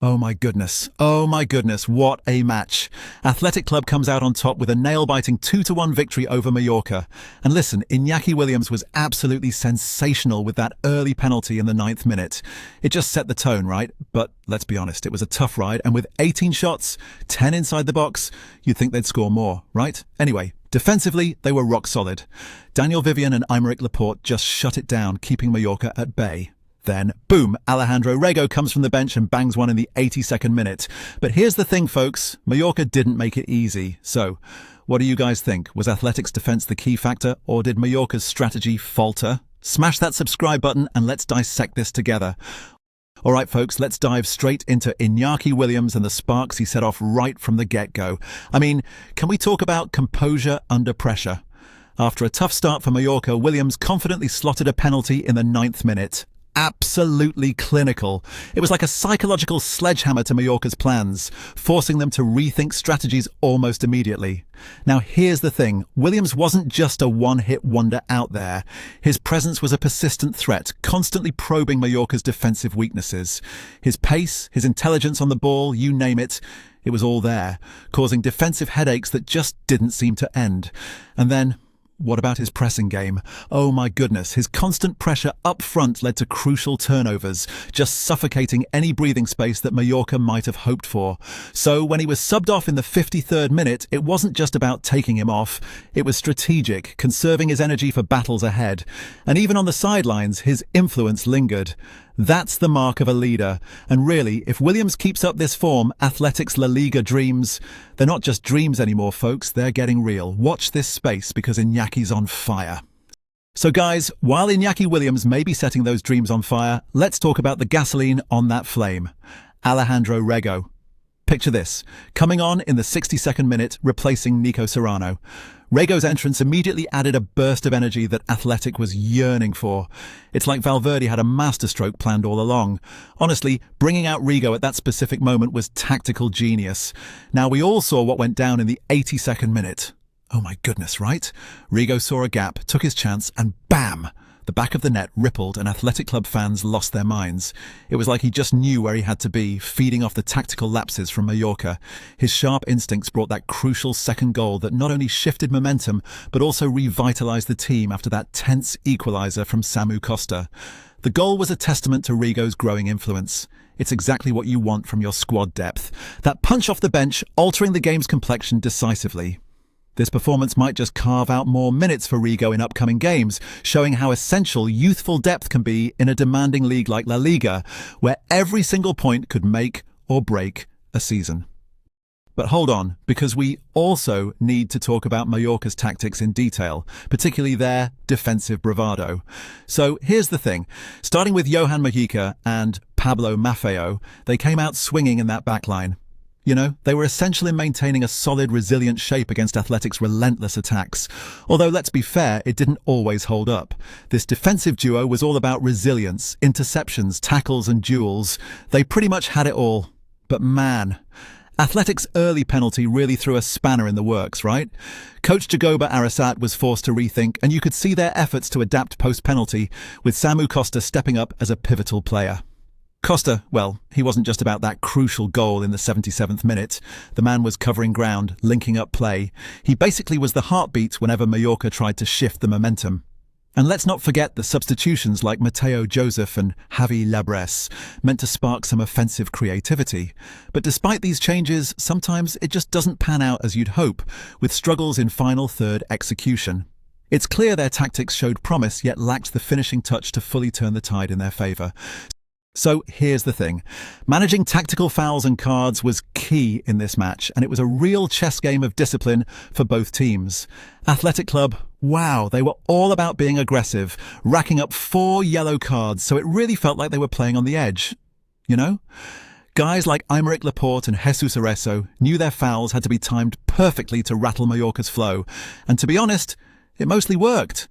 Oh my goodness. Oh my goodness. What a match. Athletic Club comes out on top with a nail-biting 2-1 victory over Mallorca. And listen, Iñaki Williams was absolutely sensational with that early penalty in the 9th minute. It just set the tone, right? But let's be honest, it was a tough ride. And with 18 shots, 10 inside the box, you'd think they'd score more, right? Anyway, defensively, they were rock solid. Daniel Vivian and Aymeric Laporte just shut it down, keeping Mallorca at bay. Then, boom, Alejandro Rego comes from the bench and bangs one in the 82nd minute. But here's the thing, folks. Mallorca didn't make it easy. So, what do you guys think? Was Athletic's defense the key factor, or did Mallorca's strategy falter? Smash that subscribe button and let's dissect this together. All right, folks, let's dive straight into Iñaki Williams and the sparks he set off right from the get-go. I mean, can we talk about composure under pressure? After a tough start for Mallorca, Williams confidently slotted a penalty in the 9th minute. Absolutely clinical. It was like a psychological sledgehammer to Mallorca's plans, forcing them to rethink strategies almost immediately. Now here's the thing, Williams wasn't just a one-hit wonder out there. His presence was a persistent threat, constantly probing Mallorca's defensive weaknesses. His pace, his intelligence on the ball, you name it, it was all there, causing defensive headaches that just didn't seem to end. And then, what about his pressing game? Oh my goodness, his constant pressure up front led to crucial turnovers, just suffocating any breathing space that Mallorca might have hoped for. So when he was subbed off in the 53rd minute, it wasn't just about taking him off. It was strategic, conserving his energy for battles ahead. And even on the sidelines, his influence lingered. That's the mark of a leader. And really, if Williams keeps up this form, Athletic's La Liga dreams, they're not just dreams anymore, folks. They're getting real. Watch this space because Iñaki's on fire. So guys, while Iñaki Williams may be setting those dreams on fire, let's talk about the gasoline on that flame. Alejandro Rego. Picture this, coming on in the 62nd minute, replacing Nico Serrano. Rego's entrance immediately added a burst of energy that Athletic was yearning for. It's like Valverde had a masterstroke planned all along. Honestly, bringing out Rego at that specific moment was tactical genius. Now, we all saw what went down in the 82nd minute. Oh my goodness, right? Rego saw a gap, took his chance, and bam! The back of the net rippled and Athletic Club fans lost their minds. It was like he just knew where he had to be, feeding off the tactical lapses from Mallorca. His sharp instincts brought that crucial second goal that not only shifted momentum, but also revitalized the team after that tense equalizer from Samu Costa. The goal was a testament to Rego's growing influence. It's exactly what you want from your squad depth. That punch off the bench, altering the game's complexion decisively. This performance might just carve out more minutes for Rego in upcoming games, showing how essential youthful depth can be in a demanding league like La Liga, where every single point could make or break a season. But hold on, because we also need to talk about Mallorca's tactics in detail, particularly their defensive bravado. So here's the thing. Starting with Johan Mojica and Pablo Maffeo, they came out swinging in that backline. You know, they were essential in maintaining a solid, resilient shape against Athletic's relentless attacks. Although, let's be fair, it didn't always hold up. This defensive duo was all about resilience, interceptions, tackles and duels. They pretty much had it all. But man, Athletic's early penalty really threw a spanner in the works, right? Coach Jagoba Arasat was forced to rethink, and you could see their efforts to adapt post-penalty, with Samu Costa stepping up as a pivotal player. Costa, well, he wasn't just about that crucial goal in the 77th minute. The man was covering ground, linking up play. He basically was the heartbeat whenever Mallorca tried to shift the momentum. And let's not forget the substitutions like Mateo Joseph and Javi Labres, meant to spark some offensive creativity. But despite these changes, sometimes it just doesn't pan out as you'd hope, with struggles in final third execution. It's clear their tactics showed promise, yet lacked the finishing touch to fully turn the tide in their favour. So here's the thing. Managing tactical fouls and cards was key in this match, and it was a real chess game of discipline for both teams. Athletic Club, wow, they were all about being aggressive, racking up 4 yellow cards, so it really felt like they were playing on the edge. You know? Guys like Aymeric Laporte and Jesus Arezzo knew their fouls had to be timed perfectly to rattle Mallorca's flow, and to be honest, it mostly worked.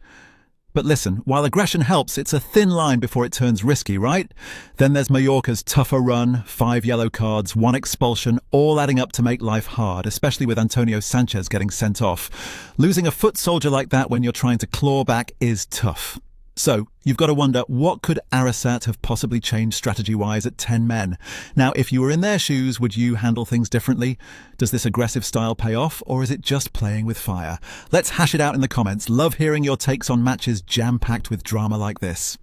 But listen, while aggression helps, it's a thin line before it turns risky, right? Then there's Mallorca's tougher run, 5 yellow cards, 1 expulsion, all adding up to make life hard, especially with Antonio Sanchez getting sent off. Losing a foot soldier like that when you're trying to claw back is tough. So, you've got to wonder, what could Arasat have possibly changed strategy-wise at 10 men? Now, if you were in their shoes, would you handle things differently? Does this aggressive style pay off, or is it just playing with fire? Let's hash it out in the comments. Love hearing your takes on matches jam-packed with drama like this.